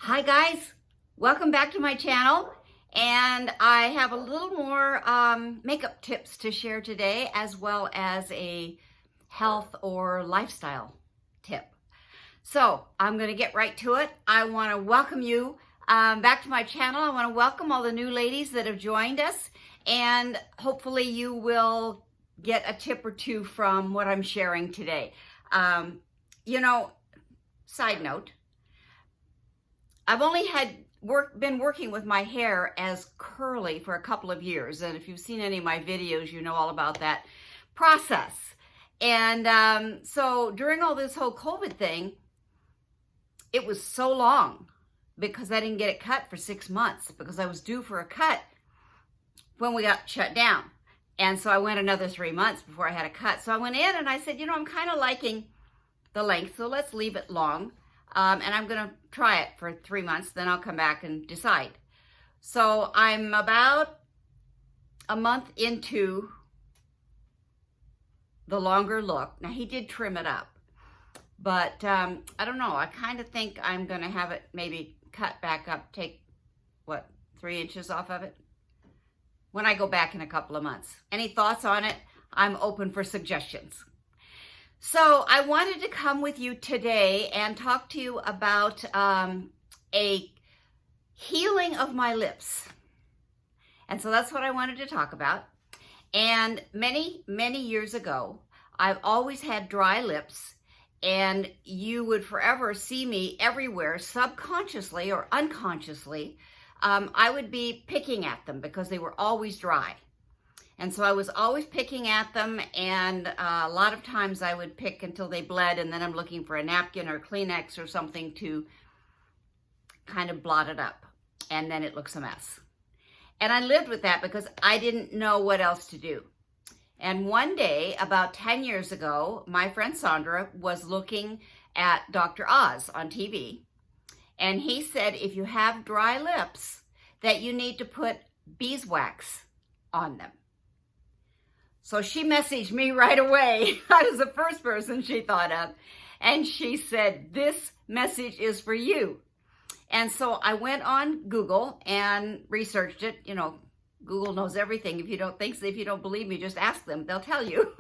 Hi guys, welcome back to my channel, and I have a little more makeup tips to share today, as well as a health or lifestyle tip. So I'm going to get right to it. I want to welcome you back to my channel. I want to welcome all the new ladies that have joined us, and hopefully you will get a tip or two from what I'm sharing today. Side note, I've only been working with my hair as curly for a couple of years. And if you've seen any of my videos, you know all about that process. And so during all this whole COVID thing, it was so long because I didn't get it cut for 6 months because I was due for a cut when we got shut down. And so I went another 3 months before I had a cut. So I went in and I said, I'm kind of liking the length, so let's leave it long. And I'm going to try it for 3 months, then I'll come back and decide. So I'm about a month into the longer look. Now, he did trim it up, but I don't know. I kind of think I'm going to have it maybe cut back up, take, 3 inches off of it when I go back in a couple of months. Any thoughts on it? I'm open for suggestions. So I wanted to come with you today and talk to you about a healing of my lips. And so that's what I wanted to talk about. And many, many years ago, I've always had dry lips, and you would forever see me everywhere, subconsciously or unconsciously. I would be picking at them because they were always dry. And so I was always picking at them, and a lot of times I would pick until they bled, and then I'm looking for a napkin or Kleenex or something to kind of blot it up, and then it looks a mess. And I lived with that because I didn't know what else to do. And one day, about 10 years ago, my friend Sandra was looking at Dr. Oz on TV, and he said if you have dry lips, that you need to put beeswax on them. So she messaged me right away. I was the first person she thought of. And she said, this message is for you. And so I went on Google and researched it. Google knows everything. If you don't believe me, just ask them. They'll tell you.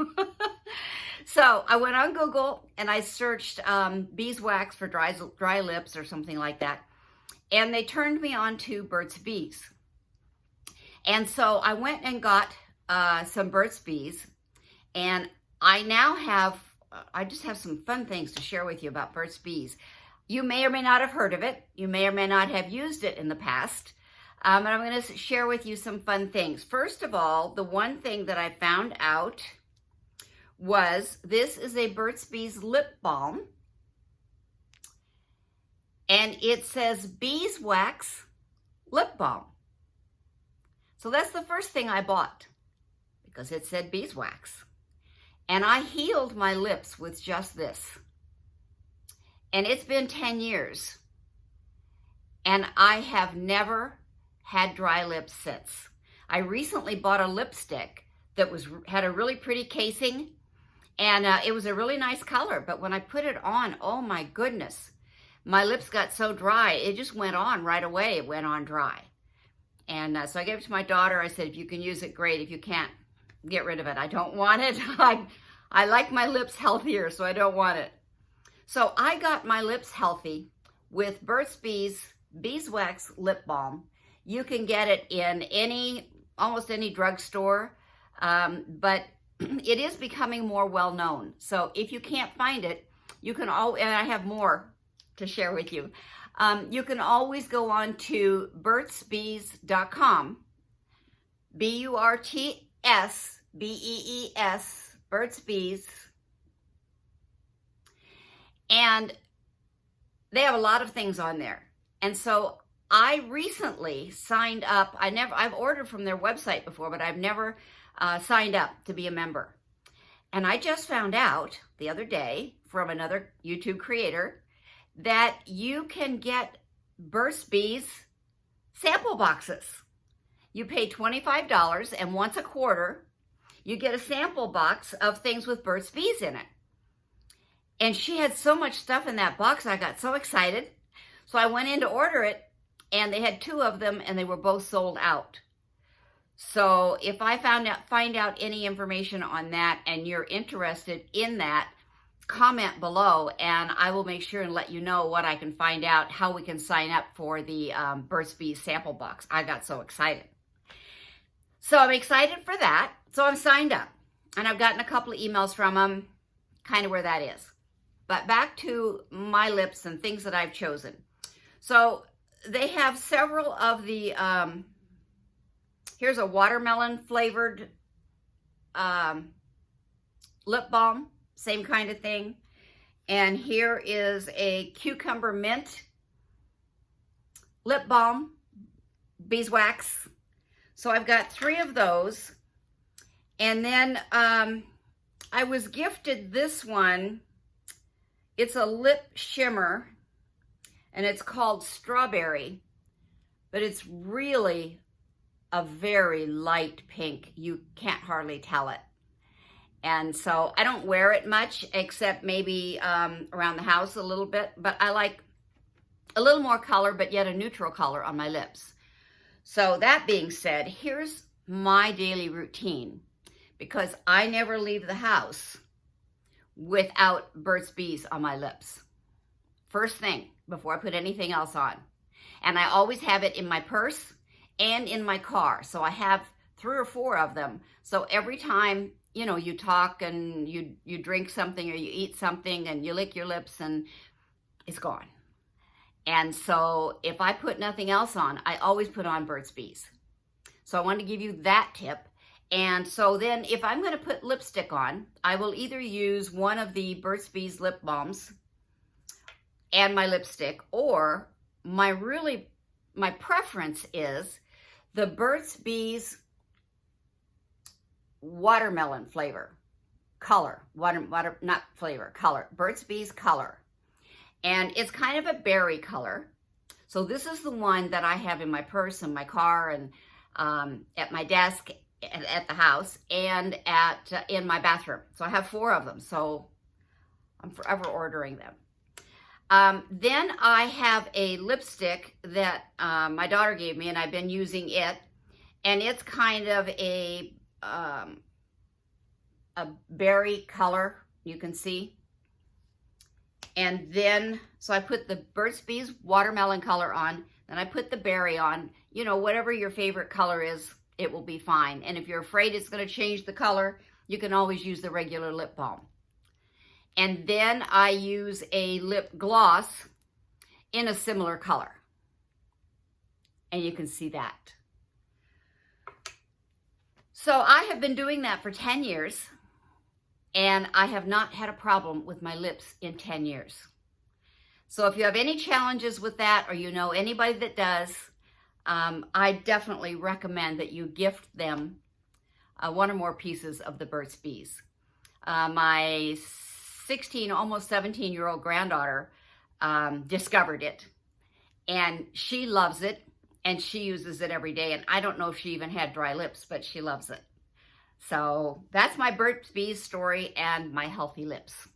So I went on Google and I searched beeswax for dry lips or something like that. And they turned me on to Burt's Bees. And so I went and got some Burt's Bees, and I just have some fun things to share with you about Burt's Bees. You may or may not have heard of it. You may or may not have used it in the past, and I'm going to share with you some fun things. First of all, the one thing that I found out was this is a Burt's Bees lip balm, and it says beeswax lip balm. So that's the first thing I bought, because it said beeswax. And I healed my lips with just this. And it's been 10 years. And I have never had dry lips since. I recently bought a lipstick that had a really pretty casing, and it was a really nice color. But when I put it on, oh my goodness, my lips got so dry. It just went on right away. It went on dry. And so I gave it to my daughter. I said, if you can use it, great. If you can't, get rid of it. I don't want it. I like my lips healthier, so I don't want it. So I got my lips healthy with Burt's Bees beeswax lip balm. You can get it in almost any drugstore, but it is becoming more well known. So if you can't find it, you can and I have more to share with you. You can always go on to burtsbees.com, BURTSBEES, Burt's Bees. And they have a lot of things on there. And so I recently signed up. I've ordered from their website before, but I've never signed up to be a member. And I just found out the other day from another YouTube creator that you can get Burt's Bees sample boxes. You pay $25, and once a quarter, you get a sample box of things with Burt's Bees in it. And she had so much stuff in that box, I got so excited. So I went in to order it, and they had 2 of them, and they were both sold out. So if I find out any information on that and you're interested in that, comment below, and I will make sure and let you know what I can find out, how we can sign up for the Burt's Bees sample box. I got so excited. So I'm excited for that. So I'm signed up, and I've gotten a couple of emails from them, kind of where that is. But back to my lips and things that I've chosen. So they have several of the, here's a watermelon flavored lip balm, same kind of thing. And here is a cucumber mint lip balm, beeswax. So I've got 3 of those. And then I was gifted this one. It's a lip shimmer, and it's called Strawberry, but it's really a very light pink. You can't hardly tell it. And so I don't wear it much, except maybe around the house a little bit, but I like a little more color, but yet a neutral color on my lips. So that being said, here's my daily routine, because I never leave the house without Burt's Bees on my lips. First thing, before I put anything else on. And I always have it in my purse and in my car. So I have 3 or 4 of them. So every time, you know, you talk and you drink something or you eat something and you lick your lips and it's gone. And so if I put nothing else on, I always put on Burt's Bees. So I wanted to give you that tip. And so then if I'm going to put lipstick on, I will either use one of the Burt's Bees lip balms and my lipstick, or my preference is the Burt's Bees watermelon flavor, color, not flavor, color, Burt's Bees color. And it's kind of a berry color. So this is the one that I have in my purse and my car and at my desk, at the house, and in my bathroom. So I have 4 of them, so I'm forever ordering them. Then I have a lipstick that my daughter gave me, and I've been using it, and it's kind of a berry color, you can see. And then, so I put the Burt's Bees watermelon color on, then I put the berry on. You know, whatever your favorite color is, it will be fine. And if you're afraid it's going to change the color, you can always use the regular lip balm. And then I use a lip gloss in a similar color. And you can see that. So I have been doing that for 10 years, and I have not had a problem with my lips in 10 years. So if you have any challenges with that, or you know anybody that does, I definitely recommend that you gift them 1 or more pieces of the Burt's Bees. My 16, almost 17-year-old granddaughter discovered it, and she loves it, and she uses it every day. And I don't know if she even had dry lips, but she loves it. So that's my Burt's Bees story and my healthy lips.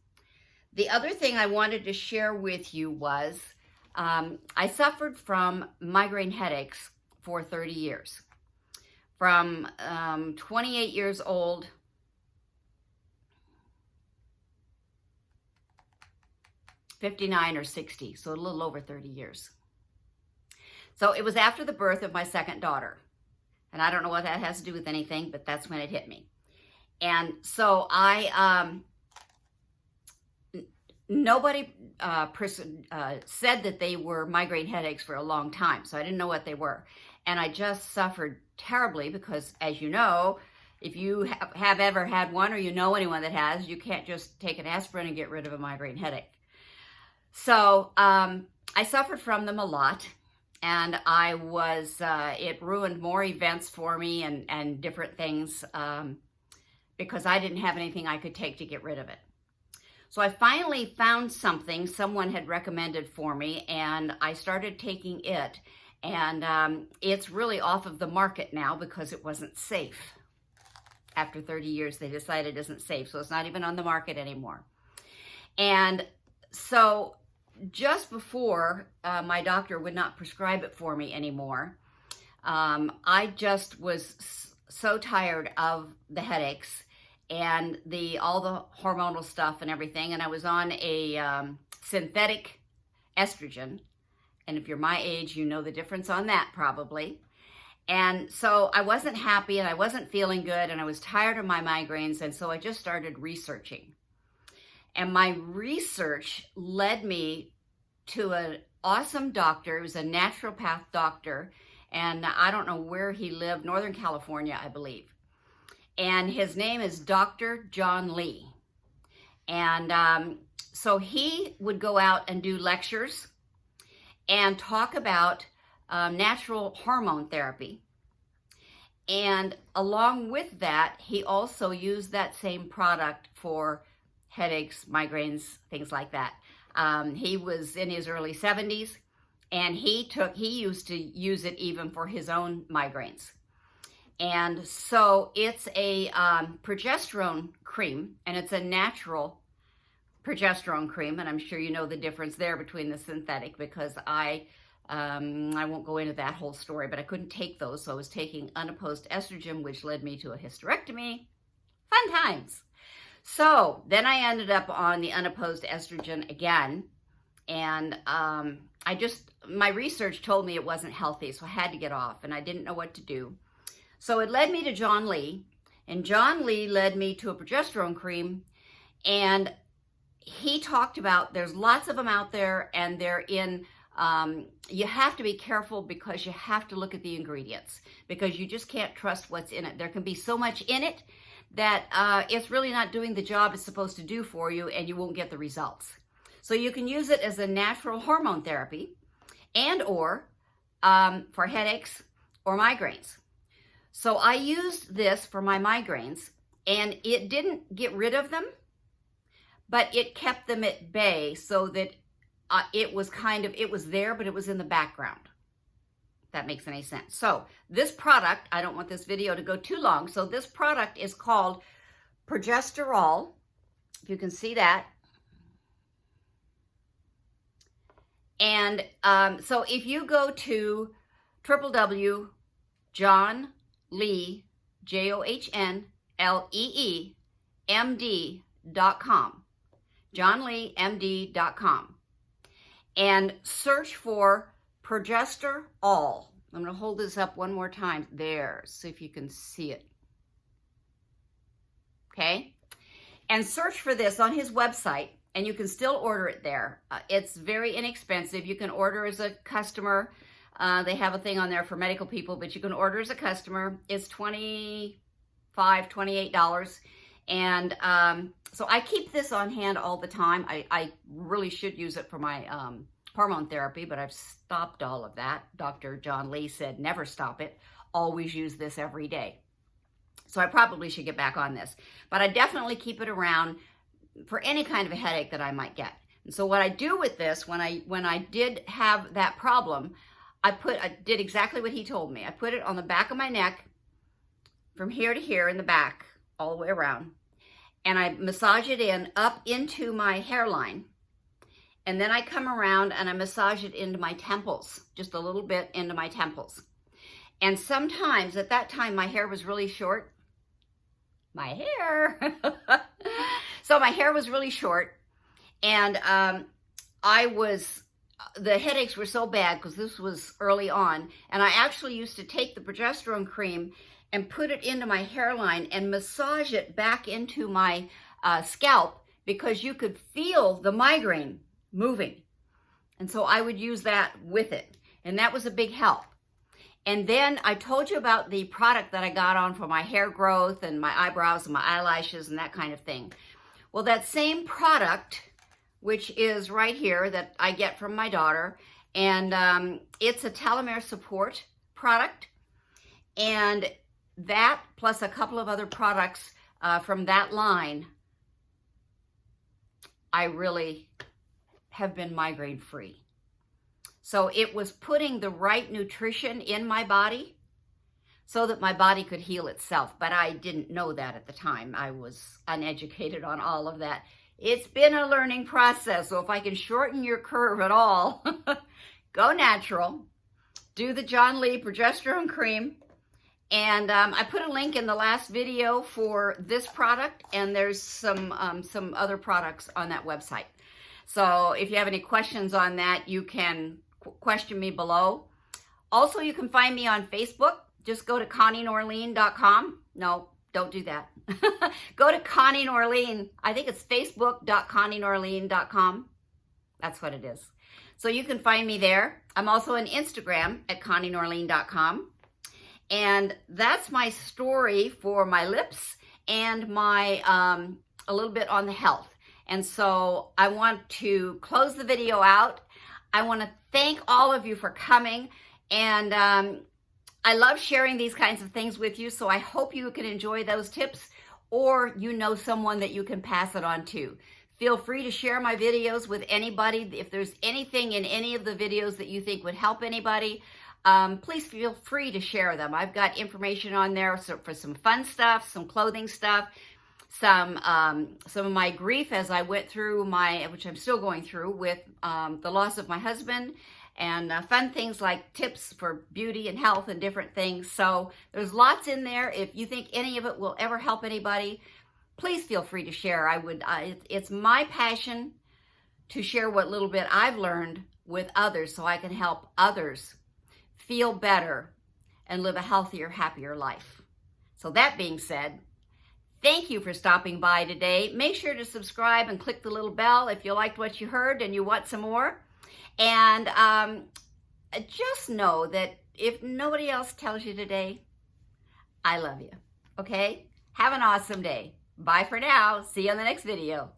The other thing I wanted to share with you was I suffered from migraine headaches for 30 years. From 28 years old $59 or 60, so a little over 30 years. So it was after the birth of my second daughter. And I don't know what that has to do with anything, but that's when it hit me. And so nobody said that they were migraine headaches for a long time, so I didn't know what they were. And I just suffered terribly because, as you know, if you have ever had one or you know anyone that has, you can't just take an aspirin and get rid of a migraine headache. So I suffered from them a lot, and I was, it ruined more events for me and different things because I didn't have anything I could take to get rid of it. So I finally found something someone had recommended for me, and I started taking it. And it's really off of the market now because it wasn't safe. After 30 years, they decided it isn't safe, so it's not even on the market anymore. And so just before my doctor would not prescribe it for me anymore, I just was so tired of the headaches and all the hormonal stuff and everything. And I was on a synthetic estrogen. And if you're my age, you know the difference on that probably. And so I wasn't happy and I wasn't feeling good and I was tired of my migraines. And so I just started researching. And my research led me to an awesome doctor. He was a naturopath doctor. And I don't know where he lived, Northern California, I believe. And his name is Dr. John Lee. And so he would go out and do lectures and talk about natural hormone therapy. And along with that, he also used that same product for headaches, migraines, things like that. He was in his early 70s, and he used to use it even for his own migraines. And so it's a progesterone cream, and it's a natural progesterone cream, and I'm sure you know the difference there between the synthetic, because I won't go into that whole story, but I couldn't take those, so I was taking unopposed estrogen, which led me to a hysterectomy. Fun times. So then I ended up on the unopposed estrogen again, and my research told me it wasn't healthy, so I had to get off, and I didn't know what to do. So it led me to John Lee, and John Lee led me to a progesterone cream, and he talked about there's lots of them out there, and they're in, you have to be careful because you have to look at the ingredients, because you just can't trust what's in it. There can be so much in it that it's really not doing the job it's supposed to do for you, and you won't get the results. So you can use it as a natural hormone therapy and/or for headaches or migraines. So I used this for my migraines, and it didn't get rid of them, but it kept them at bay so that it was there, but it was in the background. If that makes any sense. So this product, I don't want this video to go too long, so this product is called Progesterol, if you can see that. And so if you go to www.johnlee, JohnLeeMD.com, johnleemd.com, and search for Progesterol. I'm going to hold this up one more time. There, see if you can see it. Okay? And search for this on his website, and you can still order it there. It's very inexpensive. You can order as a customer. They have a thing on there for medical people, but you can order as a customer. It's $25, $28. And so I keep this on hand all the time. I really should use it for my hormone therapy, but I've stopped all of that. Dr. John Lee said, never stop it. Always use this every day. So I probably should get back on this. But I definitely keep it around for any kind of a headache that I might get. And so what I do with this, when I did have that problem, I did exactly what he told me. I put it on the back of my neck, from here to here in the back, all the way around. And I massage it up into my hairline. And then I come around and I massage it into my temples, just a little bit into my temples. And sometimes, at that time, my hair was really short. My hair. So my hair was really short. And the headaches were so bad because this was early on. And I actually used to take the progesterone cream and put it into my hairline and massage it back into my scalp, because you could feel the migraine moving. And so I would use that with it. And that was a big help. And then I told you about the product that I got on for my hair growth and my eyebrows and my eyelashes and that kind of thing. Well, that same product, which is right here, that I get from my daughter, and it's a telomere support product. And that, plus a couple of other products from that line, I really have been migraine free. So it was putting the right nutrition in my body so that my body could heal itself. But I didn't know that at the time. I was uneducated on all of that. It's been a learning process. So if I can shorten your curve at all, go natural. Do the John Lee progesterone cream. And I put a link in the last video for this product, and there's some other products on that website. So if you have any questions on that, you can question me below. Also, you can find me on Facebook. Just go to ConnieNorleen.com. No, don't do that. Go to Connie Norleen. I think it's facebook.ConnieNorleen.com. That's what it is. So you can find me there. I'm also on Instagram at ConnieNorleen.com. And that's my story for my lips and my a little bit on the health. And so I want to close the video out. I want to thank all of you for coming. And I love sharing these kinds of things with you. So I hope you can enjoy those tips, or you know someone that you can pass it on to. Feel free to share my videos with anybody. If there's anything in any of the videos that you think would help anybody, please feel free to share them. I've got information on there for some fun stuff, some clothing stuff, some of my grief as I went through which I'm still going through with the loss of my husband, and fun things like tips for beauty and health and different things. So there's lots in there. If you think any of it will ever help anybody, please feel free to share. It's my passion to share what little bit I've learned with others so I can help others feel better and live a healthier, happier life. So that being said, thank you for stopping by today. Make sure to subscribe and click the little bell if you liked what you heard and you want some more. And just know that if nobody else tells you today, I love you. Okay? Have an awesome day. Bye for now. See you on the next video.